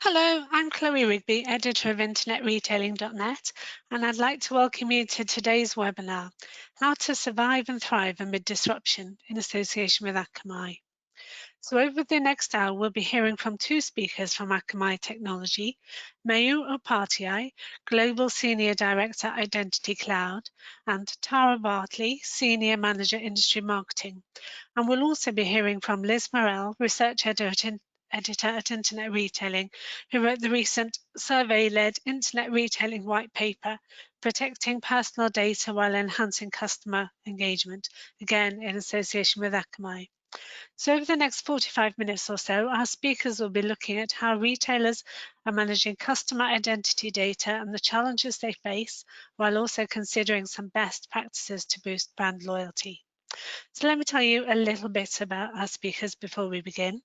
Hello, I'm Chloe Rigby, editor of InternetRetailing.net, and I'd like to welcome you to today's webinar, How to Survive and Thrive Amid Disruption in association with Akamai. So over the next hour, we'll be hearing from two speakers from Akamai Technology, Mayu Upadhyay, Global Senior Director, Identity Cloud, and Tara Bartley, Senior Manager, Industry Marketing. And we'll also be hearing from Liz Morell, Research Editor at Internet Retailing, who wrote the recent survey-led Internet Retailing white paper, Protecting Personal Data While Enhancing Customer Engagement, again in association with Akamai. So over the next 45 minutes or so, our speakers will be looking at how retailers are managing customer identity data and the challenges they face, while also considering some best practices to boost brand loyalty. So let me tell you a little bit about our speakers before we begin.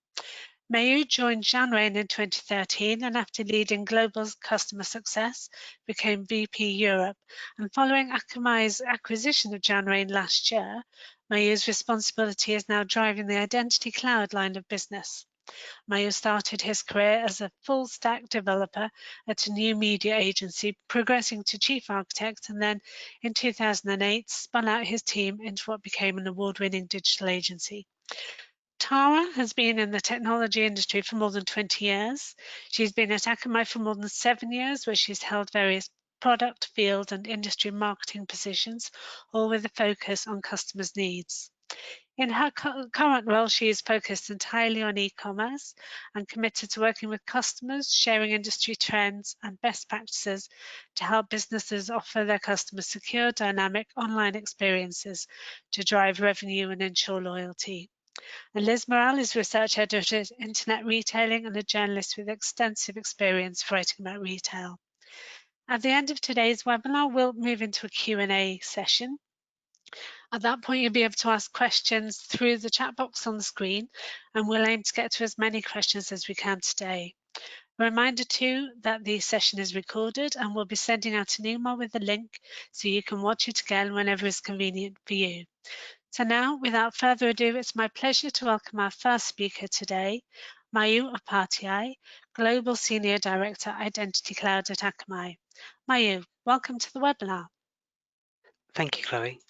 Mayu joined Janrain in 2013 and after leading global customer success, became VP Europe. And following Akamai's acquisition of Janrain last year, Mayu's responsibility is now driving the Identity Cloud line of business. Mayu started his career as a full-stack developer at a new media agency, progressing to chief architect, and then in 2008 spun out his team into what became an award-winning digital agency. Tara has been in the technology industry for more than 20 years. She's been at Akamai for more than 7 years, where she's held various product, field, and industry marketing positions, all with a focus on customers' needs. In her current role, she is focused entirely on e-commerce and committed to working with customers, sharing industry trends and best practices to help businesses offer their customers secure, dynamic online experiences to drive revenue and ensure loyalty. And Liz Morell is research editor at Internet Retailing and a journalist with extensive experience writing about retail. At the end of today's webinar, we'll move into a Q&A session. At that point, you'll be able to ask questions through the chat box on the screen, and we'll aim to get to as many questions as we can today. A reminder too that the session is recorded and we'll be sending out an email with a link so you can watch it again whenever it's convenient for you. So now, without further ado, it's my pleasure to welcome our first speaker today, Mayu Upadhyay, Global Senior Director, Identity Cloud at Akamai. Mayu, welcome to the webinar. Thank you, Chloe.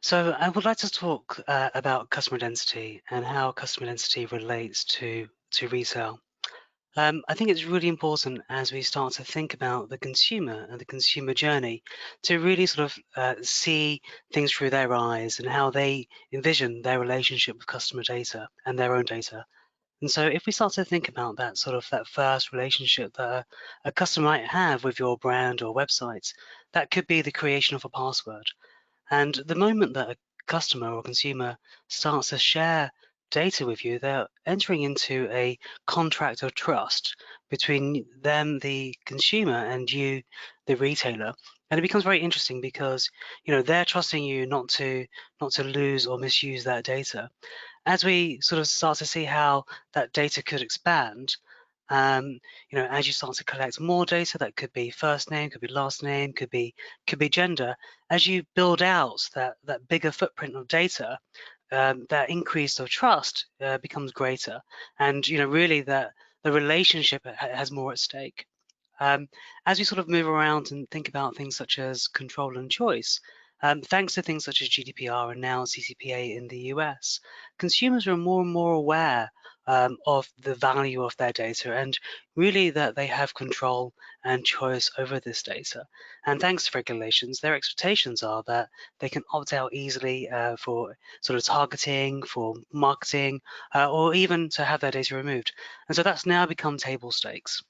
So I would like to talk about customer identity and how customer identity relates to retail. I think it's really important as we start to think about the consumer and the consumer journey to really sort of see things through their eyes and how they envision their relationship with customer data and their own data. And so if we start to think about that first relationship that a customer might have with your brand or website, that could be the creation of a password. And the moment that a customer or consumer starts to share data with you, they're entering into a contract of trust between them, the consumer, and you, the retailer. And it becomes very interesting because they're trusting you not to lose or misuse that data. As we sort of start to see how that data could expand, as you start to collect more data, that could be first name, could be last name, could be gender. As you build out that bigger footprint of data, that increase of trust becomes greater, and really that the relationship has more at stake. As we sort of move around and think about things such as control and choice, thanks to things such as GDPR and now CCPA in the US, consumers are more and more aware of the value of their data and really that they have control and choice over this data. And thanks to regulations, their expectations are that they can opt out easily for sort of targeting, for marketing, or even to have their data removed. And so that's now become table stakes.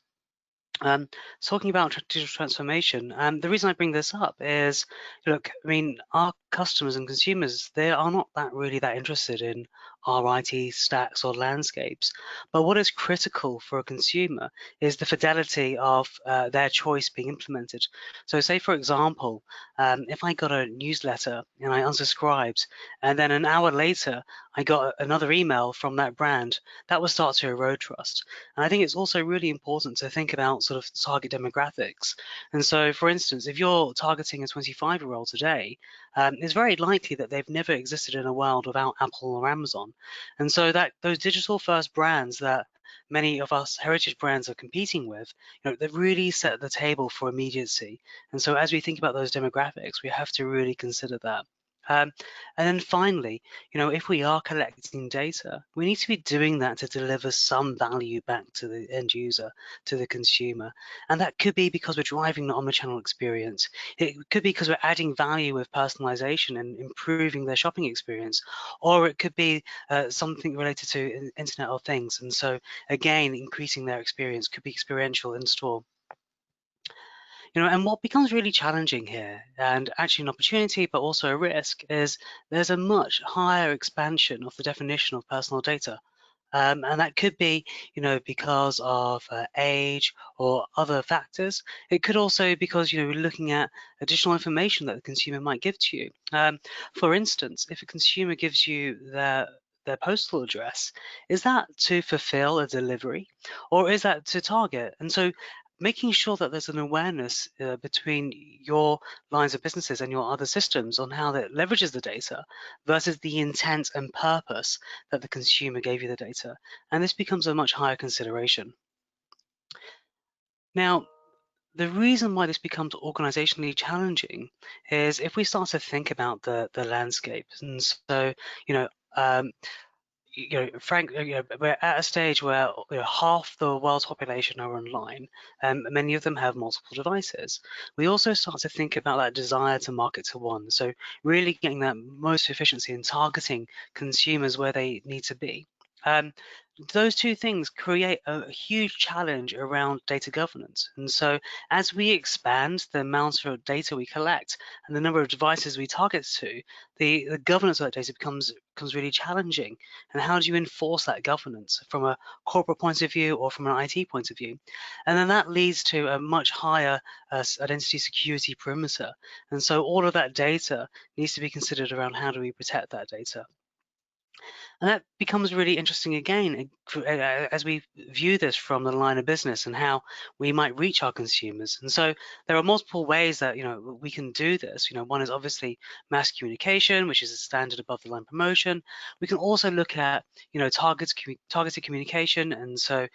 Talking about digital transformation, the reason I bring this up is, look, I mean, our customers and consumers, they are not really that interested in our IT stacks or landscapes. But what is critical for a consumer is the fidelity of their choice being implemented. So say, for example, if I got a newsletter and I unsubscribed, and then an hour later, I got another email from that brand, that would start to erode trust. And I think it's also really important to think about sort of target demographics. And so, for instance, if you're targeting a 25-year-old today, it's very likely that they've never existed in a world without Apple or Amazon. And so that those digital first brands that many of us heritage brands are competing with, they really set the table for immediacy. And so as we think about those demographics, we have to really consider that. Um, and then finally, if we are collecting data, we need to be doing that to deliver some value back to the end user, to the consumer. And that could be because we're driving the omnichannel experience. It could be because we're adding value with personalization and improving their shopping experience, or it could be something related to Internet of Things. And so again, increasing their experience could be experiential in store. And what becomes really challenging here, and actually an opportunity, but also a risk, is there's a much higher expansion of the definition of personal data. And that could be, because of age or other factors. It could also be because, we're looking at additional information that the consumer might give to you. For instance, if a consumer gives you their postal address, is that to fulfill a delivery or is that to target? And so making sure that there's an awareness between your lines of businesses and your other systems on how that leverages the data versus the intent and purpose that the consumer gave you the data. And this becomes a much higher consideration. Now, the reason why this becomes organizationally challenging is if we start to think about the landscape. And so, you know, um, Frank, we're at a stage where half the world's population are online, and many of them have multiple devices. We also start to think about that desire to market to one, so really getting that most efficiency in targeting consumers where they need to be. Um, those two things create a huge challenge around data governance. And so as we expand the amount of data we collect and the number of devices we target to, the governance of that data becomes really challenging. And how do you enforce that governance from a corporate point of view or from an IT point of view? And then that leads to a much higher identity security perimeter. And so all of that data needs to be considered around how do we protect that data. And that becomes really interesting again as we view this from the line of business and how we might reach our consumers. And so there are multiple ways that we can do this. One is obviously mass communication, which is a standard above the line promotion. We can also look at targeted communication, and so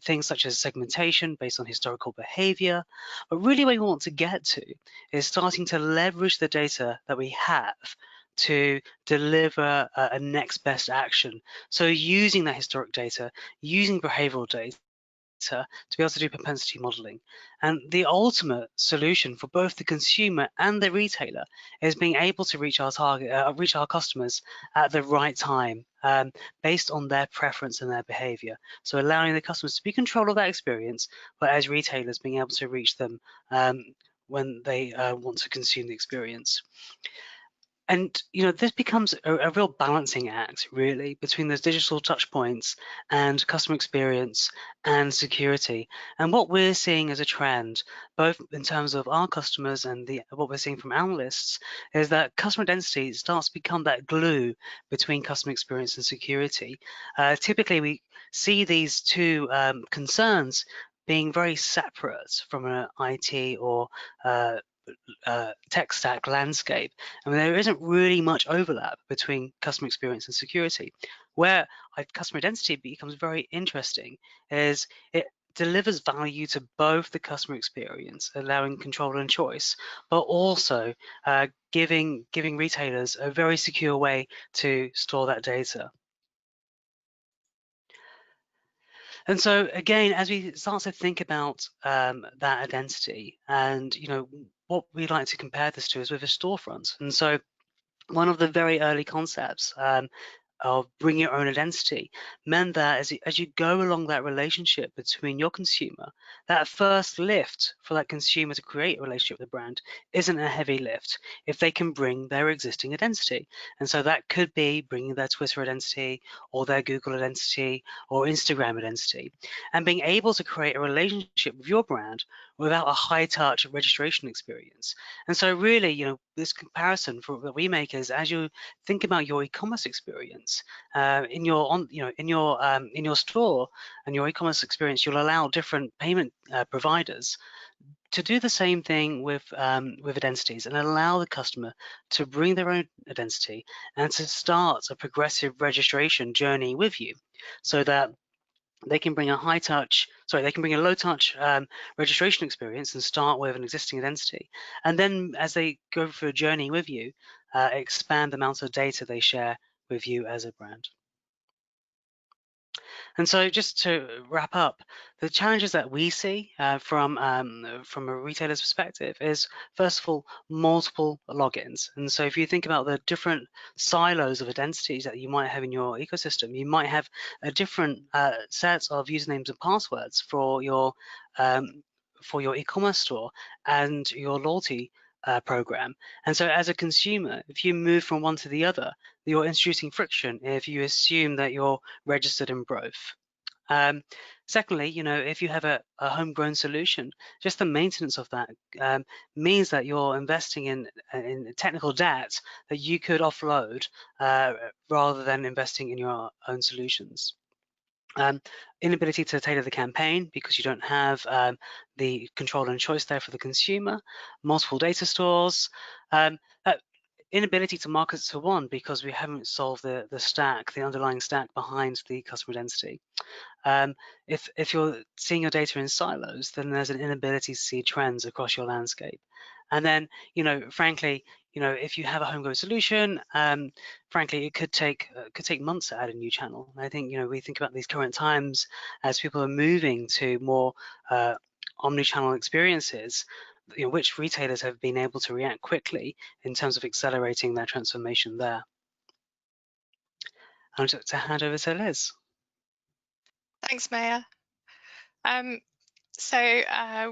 things such as segmentation based on historical behavior. But really, what we want to get to is starting to leverage the data that we have to deliver a next best action. So using that historic data, using behavioral data to be able to do propensity modeling. And the ultimate solution for both the consumer and the retailer is being able to reach our customers at the right time, based on their preference and their behavior. So allowing the customers to be in control of that experience, but as retailers being able to reach them when they want to consume the experience. And this becomes a real balancing act, really, between those digital touch points and customer experience and security. And what we're seeing as a trend, both in terms of our customers and what we're seeing from analysts, is that customer identity starts to become that glue between customer experience and security. Typically, we see these two concerns being very separate from an IT or tech stack landscape. I mean, there isn't really much overlap between customer experience and security. Where customer identity becomes very interesting is it delivers value to both the customer experience, allowing control and choice, but also giving retailers a very secure way to store that data. And so again, as we start to think about that identity, and what we like to compare this to is with a storefront. And so one of the very early concepts of bring your own identity meant that as you go along that relationship between your consumer, that first lift for that consumer to create a relationship with the brand isn't a heavy lift if they can bring their existing identity. And so that could be bringing their Twitter identity or their Google identity or Instagram identity, and being able to create a relationship with your brand without a high touch registration experience. And so really, this comparison that we make is as you think about your e-commerce experience in your store and your e-commerce experience, you'll allow different payment providers to do the same thing with identities and allow the customer to bring their own identity and to start a progressive registration journey with you, so that they can bring a low touch registration experience and start with an existing identity. And then as they go through a journey with you, expand the amount of data they share with you as a brand. And so just to wrap up, the challenges that we see from a retailer's perspective is, first of all, multiple logins. And so if you think about the different silos of identities that you might have in your ecosystem, you might have a different set of usernames and passwords for your e-commerce store and your loyalty program. And so as a consumer, if you move from one to the other, you're introducing friction if you assume that you're registered in both. Secondly, if you have a homegrown solution, just the maintenance of that means that you're investing in technical debt that you could offload rather than investing in your own solutions. Inability to tailor the campaign because you don't have the control and choice there for the consumer, multiple data stores, inability to market to one because we haven't solved the underlying stack behind the customer identity. If you're seeing your data in silos, then there's an inability to see trends across your landscape. And then, frankly, if you have a homegrown solution, frankly, it could take months to add a new channel. I think, we think about these current times as people are moving to more omni-channel experiences, which retailers have been able to react quickly in terms of accelerating their transformation there. I'm going to hand over to Liz. Thanks, Maya. So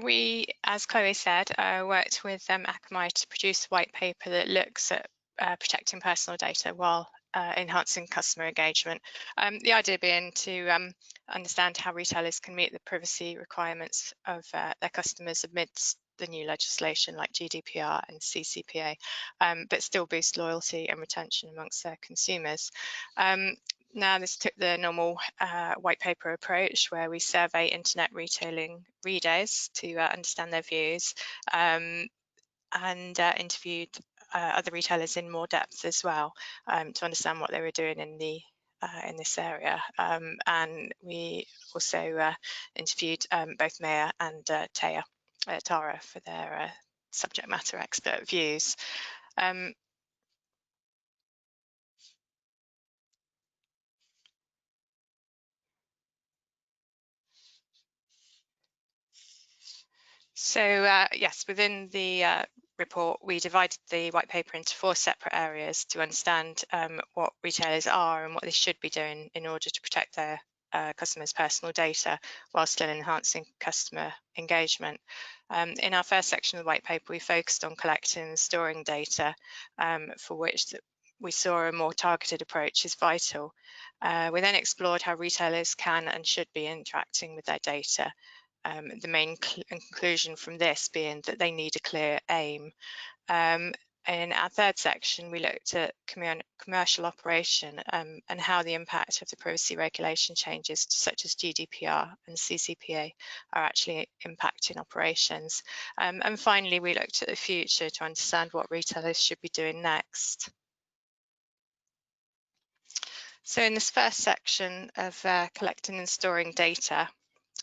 we, as Chloe said, worked with Akamai to produce a white paper that looks at protecting personal data while enhancing customer engagement. The idea being to understand how retailers can meet the privacy requirements of their customers amidst the new legislation like GDPR and CCPA, but still boost loyalty and retention amongst their consumers. Now, this took the normal white paper approach where we survey internet retailing readers to understand their views and interviewed other retailers in more depth as well to understand what they were doing in this area. And we also interviewed both Maya and Tara for their subject matter expert views. So yes, within the report, we divided the white paper into 4 separate areas to understand what retailers are and what they should be doing in order to protect their customers' personal data while still enhancing customer engagement. In our first section of the white paper, we focused on collecting and storing data for which we saw a more targeted approach is vital. We then explored how retailers can and should be interacting with their data. The main conclusion from this being that they need a clear aim. In our third section, we looked at commercial operation and how the impact of the privacy regulation changes such as GDPR and CCPA are actually impacting operations. And finally, we looked at the future to understand what retailers should be doing next. So in this first section of collecting and storing data,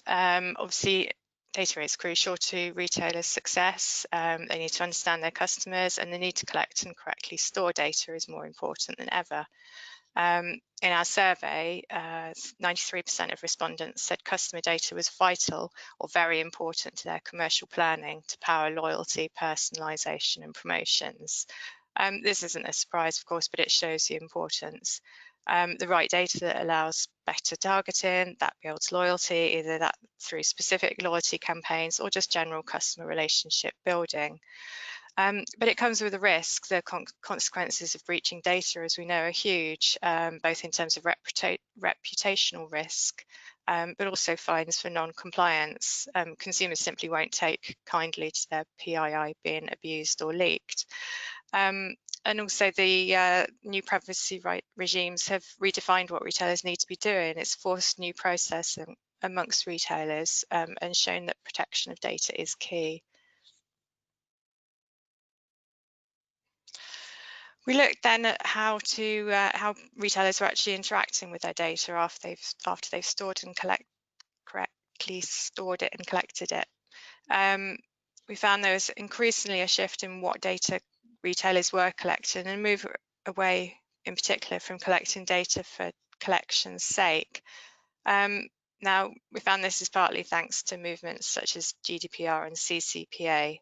obviously, data is crucial to retailers' success. They need to understand their customers and the need to collect and correctly store data is more important than ever. In our survey, 93% of respondents said customer data was vital or very important to their commercial planning to power loyalty, personalization, and promotions. This isn't a surprise, of course, but it shows the importance. The right data that allows better targeting, that builds loyalty, either that through specific loyalty campaigns or just general customer relationship building. But it comes with a risk. The consequences of breaching data, as we know, are huge, both in terms of reputational risk, but also fines for non-compliance. Consumers simply won't take kindly to their PII being abused or leaked. And also the new privacy regimes have redefined what retailers need to be doing. It's forced new processing amongst retailers and shown that protection of data is key. We looked then at how retailers are actually interacting with their data after they've stored and correctly stored it and collected it. We found there was increasingly a shift in what data retailers were collecting and move away in particular from collecting data for collection's sake. Now, we found this is partly thanks to movements such as GDPR and CCPA,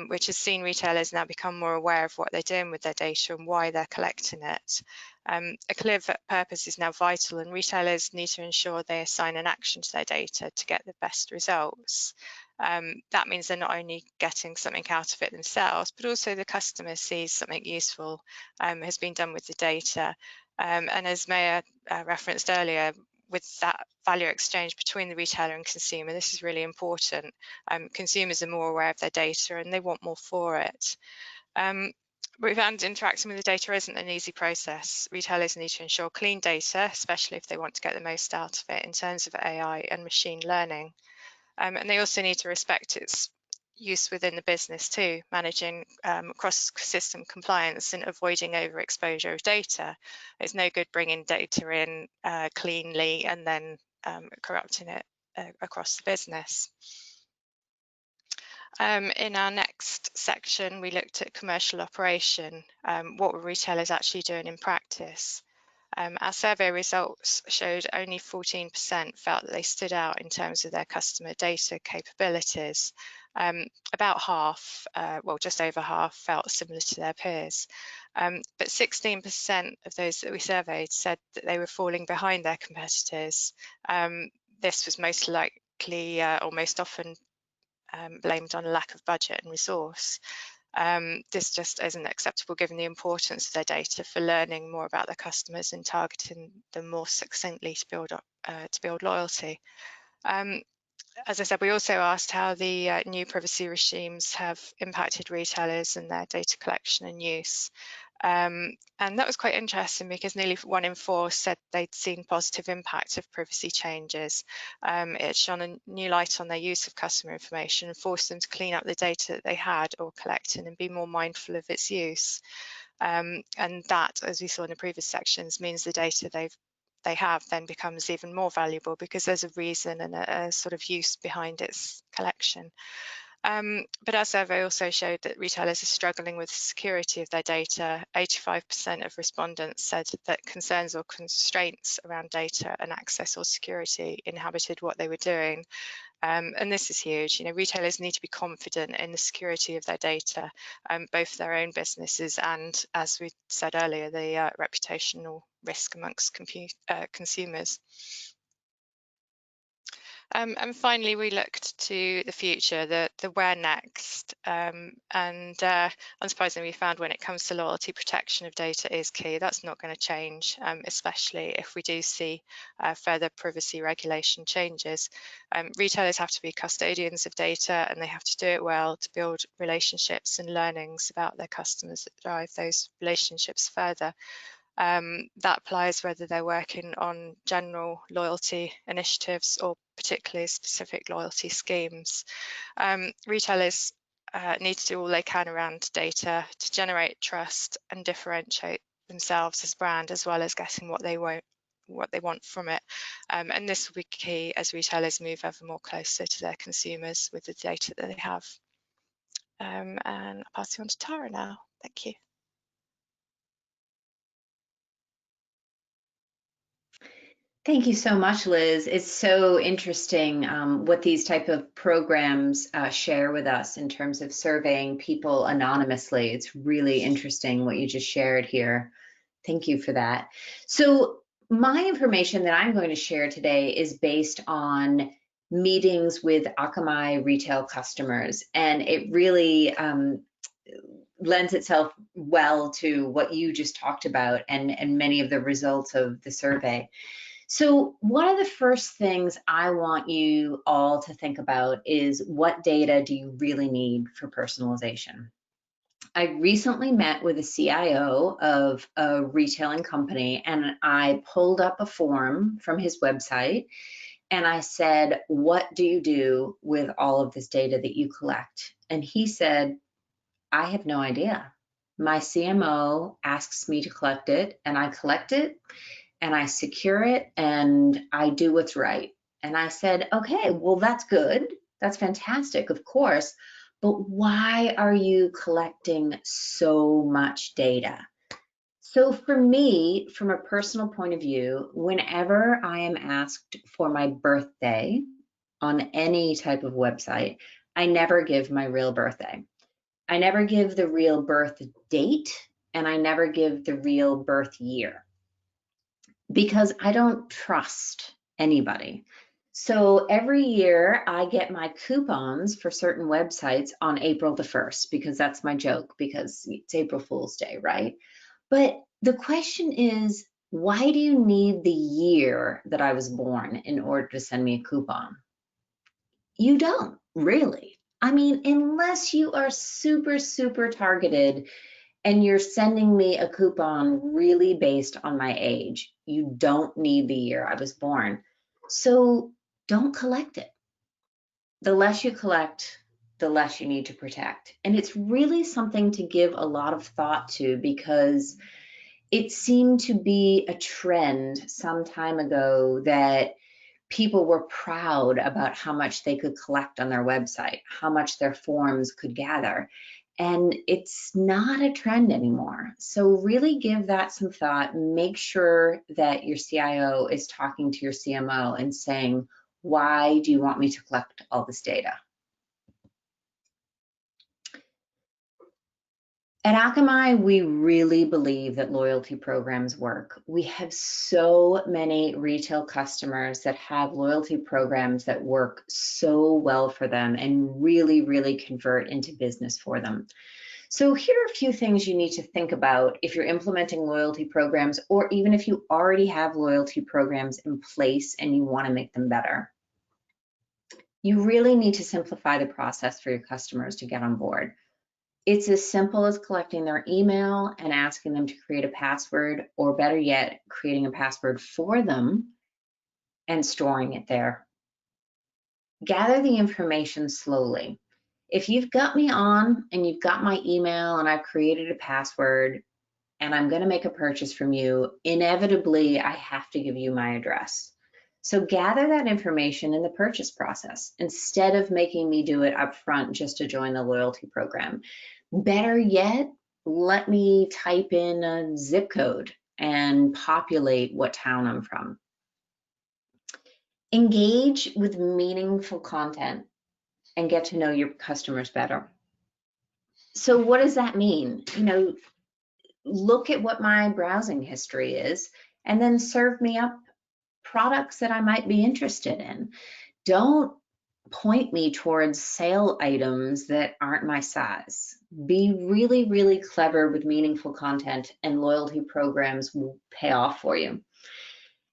which has seen retailers now become more aware of what they're doing with their data and why they're collecting it. A clear purpose is now vital, and retailers need to ensure they assign an action to their data to get the best results. That means they're not only getting something out of it themselves, but also the customer sees something useful has been done with the data. And as Maya referenced earlier, with that value exchange between the retailer and consumer, this is really important. Consumers are more aware of their data and they want more for it. But we found interacting with the data isn't an easy process. Retailers need to ensure clean data, especially if they want to get the most out of it in terms of AI and machine learning. And they also need to respect its use within the business too, managing cross-system compliance and avoiding overexposure of data. It's no good bringing data in cleanly and then corrupting it across the business. In our next section, we looked at commercial operation. What were retailers actually doing in practice? Our survey results showed only 14% felt that they stood out in terms of their customer data capabilities. About half, well, just over half, felt similar to their peers. But 16% of those that we surveyed said that they were falling behind their competitors. This was most likely or most often blamed on a lack of budget and resource. This just isn't acceptable given the importance of their data for learning more about their customers and targeting them more succinctly to build loyalty. As I said, we also asked how the new privacy regimes have impacted retailers and their data collection and use. And that was quite interesting because nearly 1 in 4 said they'd seen positive impact of privacy changes. It shone a new light on their use of customer information and forced them to clean up the data that they had or collected and be more mindful of its use. And that, as we saw in the previous sections, means the data they have then becomes even more valuable because there's a reason and a sort of use behind its collection. But our survey also showed that retailers are struggling with the security of their data. 85% of respondents said that concerns or constraints around data and access or security inhibited what they were doing. And this is huge. You know, retailers need to be confident in the security of their data, both their own businesses and, as we said earlier, the reputational risk amongst consumers. And finally, we looked to the future, the where next, and unsurprisingly, we found when it comes to loyalty, protection of data is key. That's not going to change, especially if we do see further privacy regulation changes. Retailers have to be custodians of data, and they have to do it well to build relationships and learnings about their customers that drive those relationships further. That applies whether they're working on general loyalty initiatives or particularly specific loyalty schemes. Retailers need to do all they can around data to generate trust and differentiate themselves as a brand, as well as getting what they want from it. And this will be key as retailers move ever more closer to their consumers with the data that they have. And I'll pass you on to Tara now. Thank you. Thank you so much, Liz. It's so interesting what these type of programs share with us in terms of surveying people anonymously. It's really interesting what you just shared here. Thank you for that. So my information that I'm going to share today is based on meetings with Akamai retail customers, and it really lends itself well to what you just talked about and many of the results of the survey. So one of the first things I want you all to think about is what data do you really need for personalization? I recently met with a CIO of a retailing company, and I pulled up a form from his website and I said, what do you do with all of this data that you collect? And he said, I have no idea. My CMO asks me to collect it, and I collect it, and I secure it, and I do what's right. And I said, okay, well, that's good. That's fantastic, of course. But why are you collecting so much data? So for me, from a personal point of view, whenever I am asked for my birthday on any type of website, I never give my real birthday. I never give the real birth date, and I never give the real birth year because I don't trust anybody. So every year I get my coupons for certain websites on April the 1st because that's my joke, because it's April Fool's Day, right? But the question is, why do you need the year that I was born in order to send me a coupon? You don't, really. I mean, unless you are super, super targeted and you're sending me a coupon really based on my age, you don't need the year I was born. So don't collect it. The less you collect, the less you need to protect. And it's really something to give a lot of thought to, because it seemed to be a trend some time ago that people were proud about how much they could collect on their website, how much their forms could gather. And it's not a trend anymore. So really give that some thought. Make sure that your CIO is talking to your CMO and saying, why do you want me to collect all this data? At Akamai, we really believe that loyalty programs work. We have so many retail customers that have loyalty programs that work so well for them and really, really convert into business for them. So here are a few things you need to think about if you're implementing loyalty programs, or even if you already have loyalty programs in place and you want to make them better. You really need to simplify the process for your customers to get on board. It's as simple as collecting their email and asking them to create a password, or better yet, creating a password for them and storing it there. Gather the information slowly. If you've got me on and you've got my email and I've created a password and I'm going to make a purchase from you, inevitably I have to give you my address. So gather that information in the purchase process instead of making me do it up front just to join the loyalty program. Better yet, let me type in a zip code and populate what town I'm from. Engage with meaningful content and get to know your customers better. So what does that mean? You know, look at what my browsing history is and then serve me up products that I might be interested in. Don't point me towards sale items that aren't my size. Be really, really clever with meaningful content, and loyalty programs will pay off for you.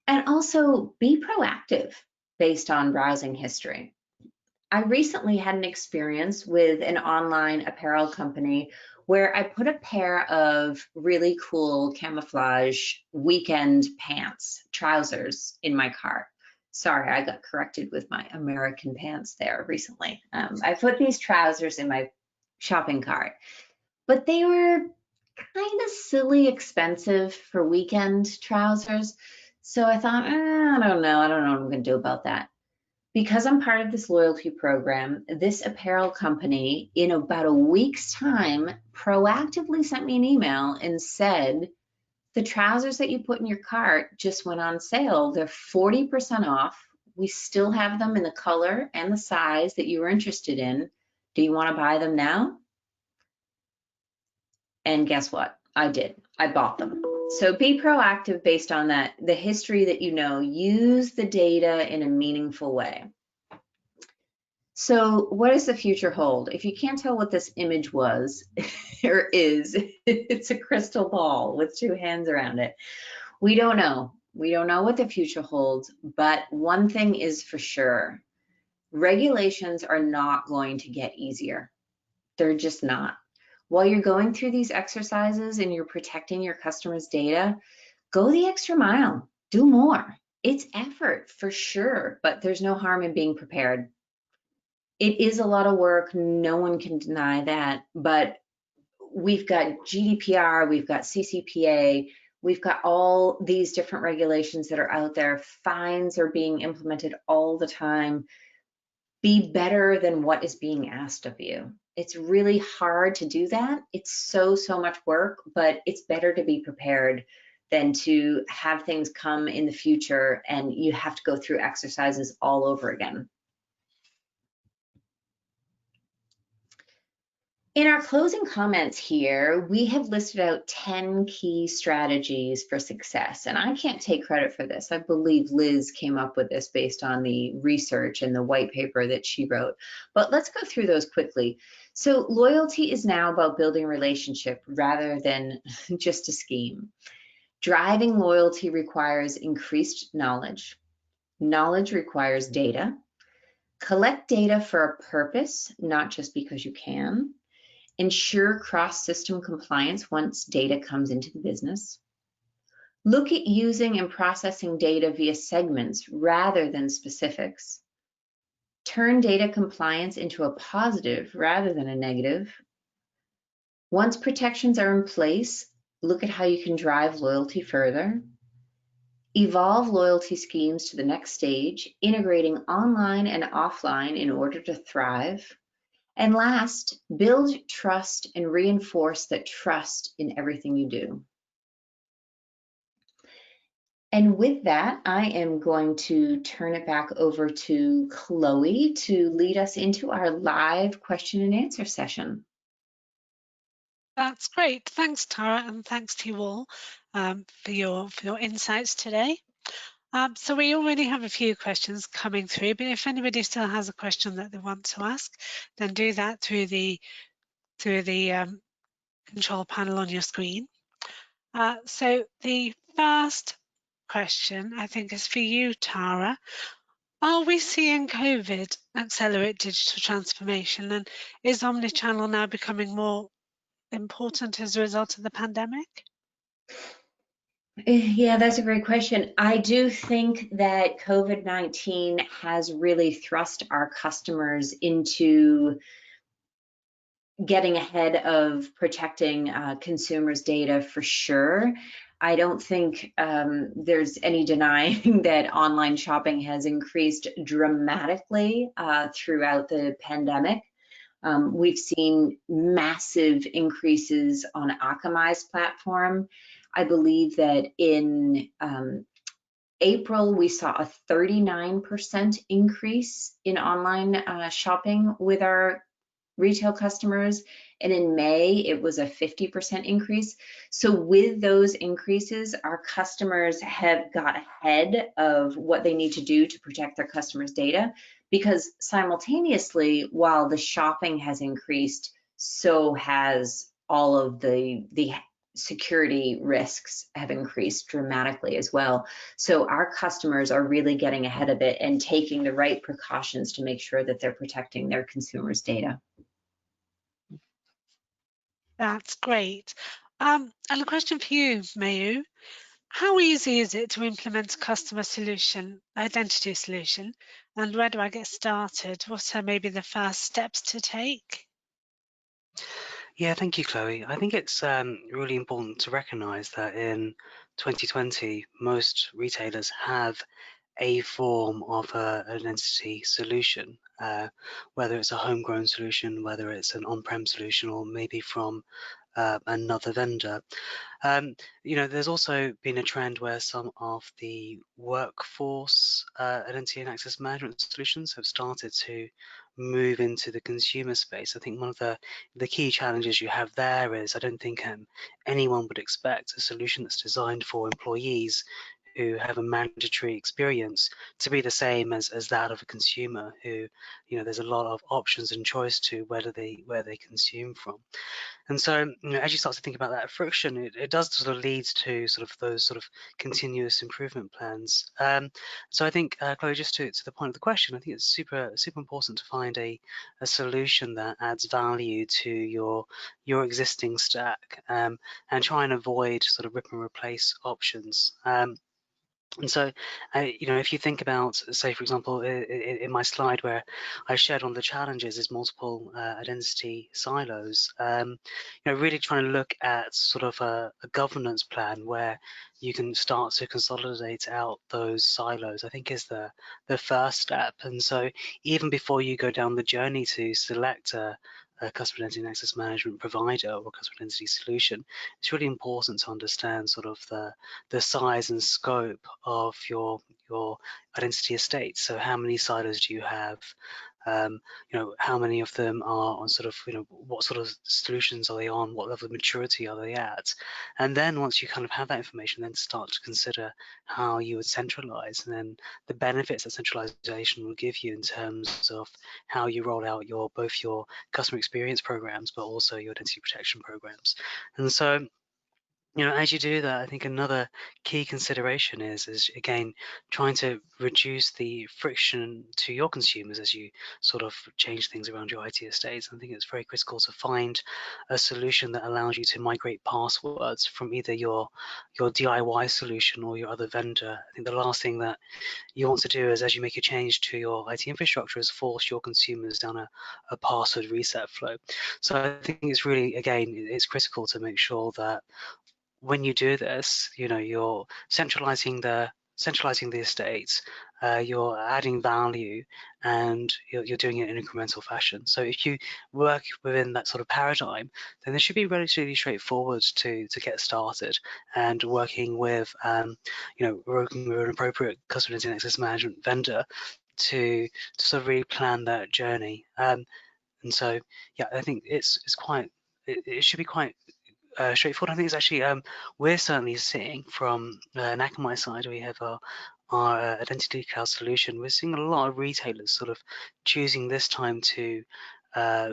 And also be proactive based on browsing history. I recently had an experience with an online apparel company where I put a pair of really cool camouflage weekend pants, trousers, in my cart. Sorry, I got corrected with my American pants there recently. I put these trousers in my shopping cart, but they were kind of silly expensive for weekend trousers. So I thought, I don't know what I'm gonna do about that. Because I'm part of this loyalty program, this apparel company, in about a week's time, proactively sent me an email and said, the trousers that you put in your cart just went on sale. They're 40% off. We still have them in the color and the size that you were interested in. Do you want to buy them now? And guess what? I did. I bought them. So be proactive based on that, the history that you know. Use the data in a meaningful way. So what does the future hold? If you can't tell what this image was or is, it's a crystal ball with two hands around it. We don't know. We don't know what the future holds, but one thing is for sure. Regulations are not going to get easier. They're just not. While you're going through these exercises and you're protecting your customers' data, go the extra mile. Do more. It's effort for sure, but there's no harm in being prepared. It is a lot of work, no one can deny that, but we've got GDPR, we've got CCPA, we've got all these different regulations that are out there. Fines are being implemented all the time. Be better than what is being asked of you. It's really hard to do that. It's so much work, but it's better to be prepared than to have things come in the future and you have to go through exercises all over again. In our closing comments here, we have listed out 10 key strategies for success. And I can't take credit for this. I believe Liz came up with this based on the research and the white paper that she wrote. But let's go through those quickly. So loyalty is now about building a relationship rather than just a scheme. Driving loyalty requires increased knowledge. Knowledge requires data. Collect data for a purpose, not just because you can. Ensure cross-system compliance once data comes into the business. Look at using and processing data via segments rather than specifics. Turn data compliance into a positive rather than a negative. Once protections are in place, look at how you can drive loyalty further. Evolve loyalty schemes to the next stage, integrating online and offline in order to thrive. And last, build trust and reinforce that trust in everything you do. And with that, I am going to turn it back over to Chloe to lead us into our live question and answer session. That's great. Thanks, Tara, and thanks to you all for your insights today. So we already have a few questions coming through, but if anybody still has a question that they want to ask, then do that through the control panel on your screen. So the first question, I think, is for you, Tara. Are we seeing COVID accelerate digital transformation, and is omnichannel now becoming more important as a result of the pandemic? Yeah, that's a great question. I do think that COVID-19 has really thrust our customers into getting ahead of protecting consumers' data for sure. I don't think there's any denying that online shopping has increased dramatically throughout the pandemic. We've seen massive increases on Akamai's platform. I believe that in April, we saw a 39% increase in online shopping with our retail customers, and in May it was a 50% increase. So with those increases, our customers have got ahead of what they need to do to protect their customers' data, because simultaneously, while the shopping has increased, so has all of the security risks have increased dramatically as well. So our customers are really getting ahead of it and taking the right precautions to make sure that they're protecting their consumers' data. That's great. And a question for you, Mayu. How easy is it to implement a customer solution, identity solution, and where do I get started? What are maybe the first steps to take? Yeah, thank you, Chloe. I think it's really important to recognize that in 2020, most retailers have a form of an identity solution, whether it's a homegrown solution, whether it's an on-prem solution, or maybe from another vendor. There's also been a trend where some of the workforce identity and access management solutions have started to move into the consumer space. I think one of the key challenges you have there is I don't think anyone would expect a solution that's designed for employees who have a mandatory experience to be the same as that of a consumer who, there's a lot of options and choice to where they consume from. And so, as you start to think about that friction, it does sort of lead to sort of those sort of continuous improvement plans. So I think, Chloe, just to the point of the question, I think it's super important to find a solution that adds value to your existing stack, and try and avoid sort of rip and replace options. And so, if you think about, say, for example, in my slide where I shared one of the challenges is multiple identity silos, really trying to look at sort of a governance plan where you can start to consolidate out those silos, I think is the first step. And so even before you go down the journey to select a customer identity and access management provider or customer identity solution, it's really important to understand sort of the size and scope of your identity estate. So how many silos do you have? How many of them are on sort of, what sort of solutions are they on? What level of maturity are they at? And then once you kind of have that information, then start to consider how you would centralize, and then the benefits that centralization will give you in terms of how you roll out both your customer experience programs, but also your identity protection programs. And so, as you do that, I think another key consideration is again trying to reduce the friction to your consumers as you sort of change things around your IT estates. I think it's very critical to find a solution that allows you to migrate passwords from either your DIY solution or your other vendor. I think the last thing that you want to do is, as you make a change to your IT infrastructure, is force your consumers down a password reset flow. So I think it's really, again, it's critical to make sure that when you do this, you're centralizing the estates, you're adding value, and you're doing it in incremental fashion. So if you work within that sort of paradigm, then this should be relatively straightforward to get started, and working with an appropriate customer identity and access management vendor to sort of really plan that journey. And so, yeah, I think it should be quite straightforward. I think it's actually we're certainly seeing from an Akamai side, we have our identity cloud solution. We're seeing a lot of retailers sort of choosing this time uh,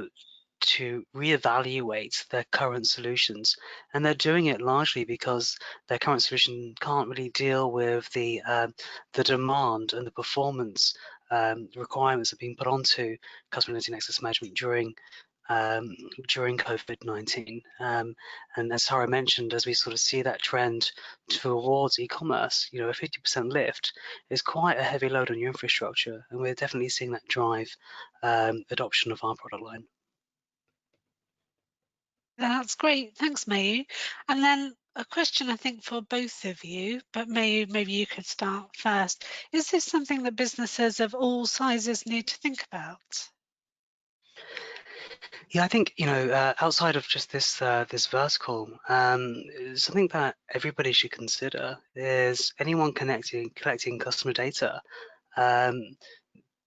to reevaluate their current solutions, and they're doing it largely because their current solution can't really deal with the demand and the performance requirements that are being put onto customer identity and access management during COVID-19. And as Sarah mentioned, as we sort of see that trend towards e-commerce, a 50% lift is quite a heavy load on your infrastructure, and we're definitely seeing that drive adoption of our product line. That's great. Thanks, Mayu. And then a question, I think, for both of you, but Mayu, maybe you could start first. Is this something that businesses of all sizes need to think about? Yeah, I think outside of just this vertical, something that everybody should consider is anyone collecting customer data. Um,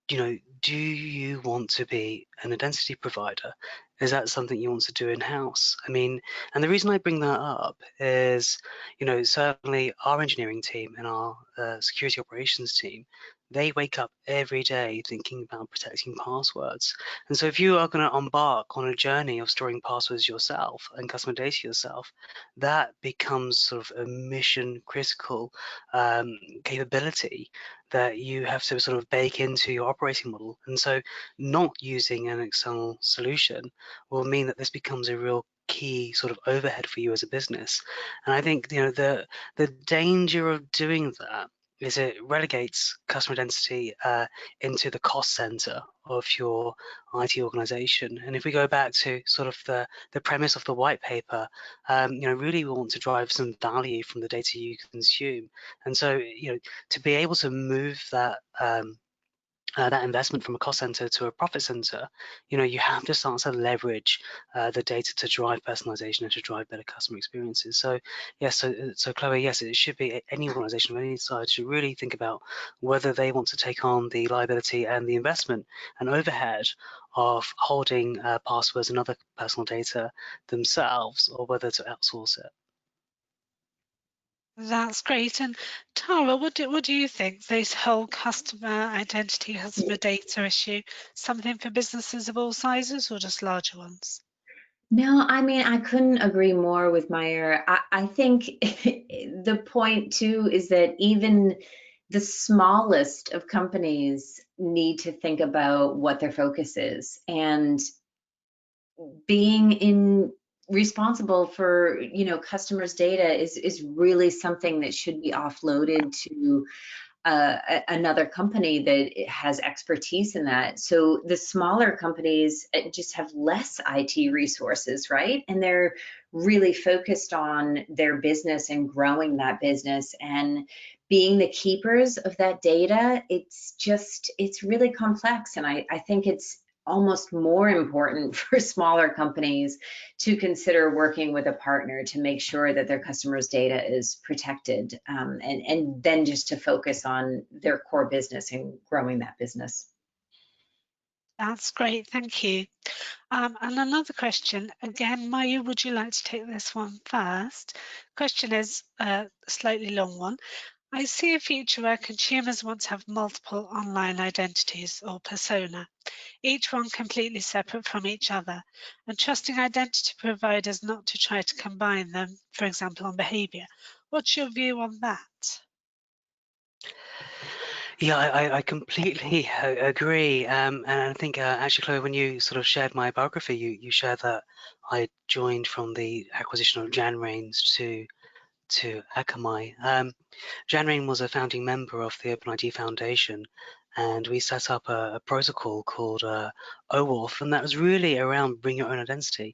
do you want to be an identity provider? Is that something you want to do in-house? I mean, and the reason I bring that up is, certainly our engineering team and our security operations team, they wake up every day thinking about protecting passwords. And so if you are going to embark on a journey of storing passwords yourself and customer data yourself, that becomes sort of a mission critical capability that you have to sort of bake into your operating model. And so not using an external solution will mean that this becomes a real key sort of overhead for you as a business. And I think the danger of doing that is it relegates customer identity into the cost center of your IT organization. And if we go back to sort of the premise of the white paper, really we want to drive some value from the data you consume. And so, to be able to move that investment from a cost center to a profit center, you have to start to leverage the data to drive personalization and to drive better customer experiences. So yes, so Chloe, yes, it should be any organization of any size should really think about whether they want to take on the liability and the investment and overhead of holding passwords and other personal data themselves, or whether to outsource it. That's great. And Tara, what do you think? This whole customer identity, customer data issue, something for businesses of all sizes or just larger ones? No, I mean, I couldn't agree more with Meyer. I think the point too is that even the smallest of companies need to think about what their focus is. And being in responsible for, you know, customers' data is really something that should be offloaded to another company that has expertise in that. So the smaller companies just have less IT resources, right? And they're really focused on their business and growing that business and being the keepers of that data. It's really complex. And I think it's almost more important for smaller companies to consider working with a partner to make sure that their customers' data is protected, and then just to focus on their core business and growing that business. That's great, thank you. And another question, again, Maya, would you like to take this one first? Question is a slightly long one. I see a future where consumers want to have multiple online identities or persona, each one completely separate from each other, and trusting identity providers not to try to combine them, for example, on behavior. What's your view on that? Yeah, I completely agree. And I think actually, Chloe, when you sort of shared my biography, you shared that I joined from the acquisition of JanRains to Akamai. JanRain was a founding member of the OpenID Foundation, and we set up a protocol called OAuth, and that was really around bring your own identity.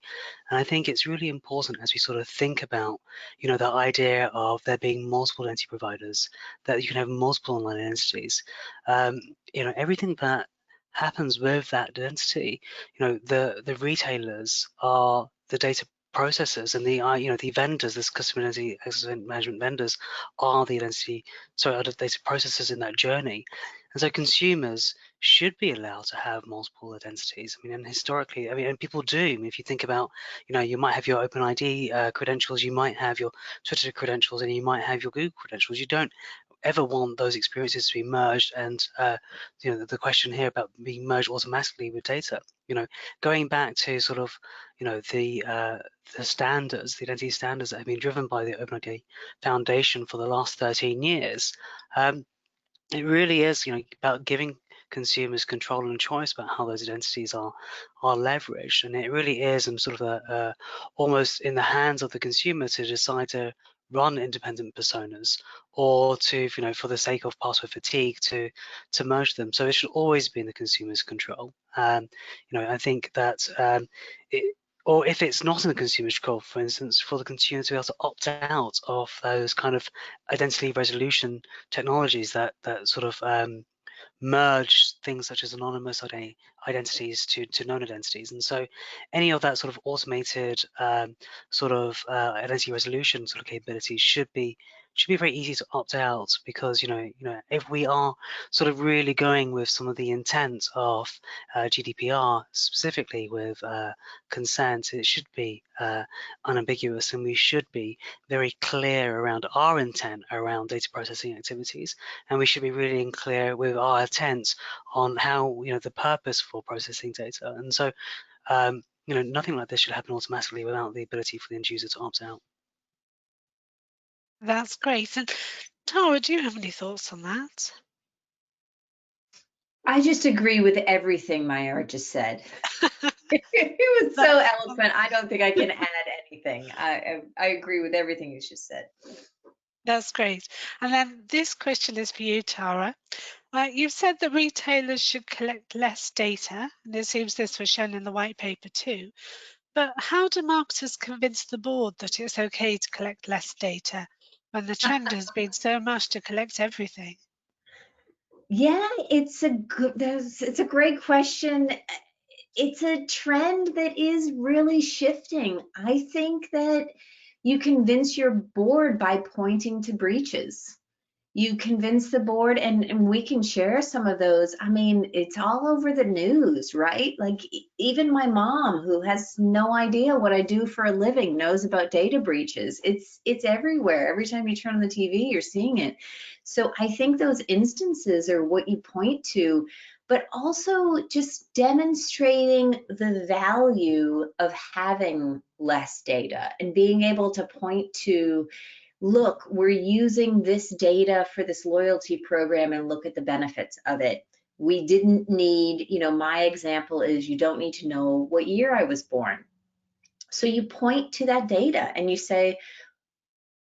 And I think it's really important as we sort of think about, you know, the idea of there being multiple identity providers, that you can have multiple online identities. You know, everything that happens with that identity, you know, the retailers are the data processors, and the you know, the vendors, this customer identity access management vendors, are the are the data processors in that journey. And so consumers should be allowed to have multiple identities. I mean, and historically, I mean, and people do. I mean, if you think about, you know, you might have your OpenID credentials, you might have your Twitter credentials, and you might have your Google credentials. You don't ever want those experiences to be merged, and you know, the question here about being merged automatically with data. You know, going back to sort of, you know, the standards, the identity standards that have been driven by the OpenID Foundation for the last 13 years, it really is, you know, about giving consumers control and choice about how those identities are leveraged, and it really is in sort of almost in the hands of the consumer to decide to run independent personas, or to, you know, for the sake of password fatigue, to merge them. So it should always be in the consumer's control. You know, I think that or if it's not in the consumer's control, for instance, for the consumer to be able to opt out of those kind of identity resolution technologies that sort of merge things such as anonymous identities to known identities. And so any of that sort of automated sort of identity resolution sort of capabilities should be very easy to opt out, because you know, if we are sort of really going with some of the intent of GDPR, specifically with consent, it should be unambiguous, and we should be very clear around our intent around data processing activities, and we should be really clear with our intent on how, you know, the purpose for processing data. And so you know, nothing like this should happen automatically without the ability for the end user to opt out. That's great. And Tara, do you have any thoughts on that? I just agree with everything Mayar just said. It was so eloquent. I don't think I can add anything. I agree with everything you just said. That's great. And then this question is for you, Tara. You've said that retailers should collect less data, and it seems this was shown in the white paper too. But how do marketers convince the board that it's okay to collect less data when the trend has been so much to collect everything? Yeah, it's a great question. It's a trend that is really shifting. I think that you convince your board by pointing to breaches. You convince the board, and we can share some of those. I mean, it's all over the news, right? Like even my mom, who has no idea what I do for a living, knows about data breaches. It's everywhere. Every time you turn on the TV, you're seeing it. So I think those instances are what you point to, but also just demonstrating the value of having less data and being able to point to, look, we're using this data for this loyalty program and look at the benefits of it. We didn't need, you know, my example is you don't need to know what year I was born. So you point to that data and you say,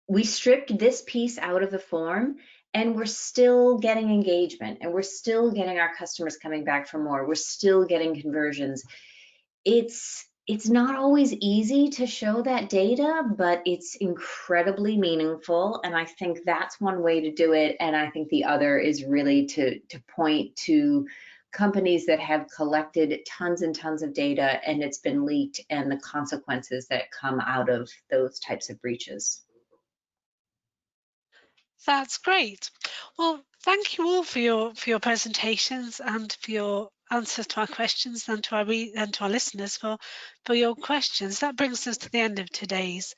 we stripped this piece out of the form and we're still getting engagement and we're still getting our customers coming back for more. We're still getting conversions. It's not always easy to show that data, but it's incredibly meaningful. And I think that's one way to do it. And I think the other is really to point to companies that have collected tons and tons of data and it's been leaked and the consequences that come out of those types of breaches. That's great. Well, thank you all for your presentations and for your answers to our questions, and to our listeners for your questions. That brings us to the end of today's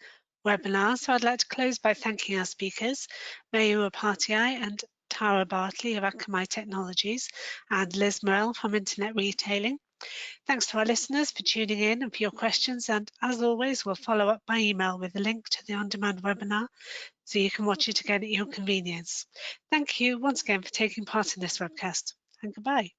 webinar. So I'd like to close by thanking our speakers, Mayur Partiai and Tara Bartley of Akamai Technologies, and Liz Morell from Internet Retailing. Thanks to our listeners for tuning in and for your questions. And as always, we'll follow up by email with a link to the on-demand webinar, so you can watch it again at your convenience. Thank you once again for taking part in this webcast, and goodbye.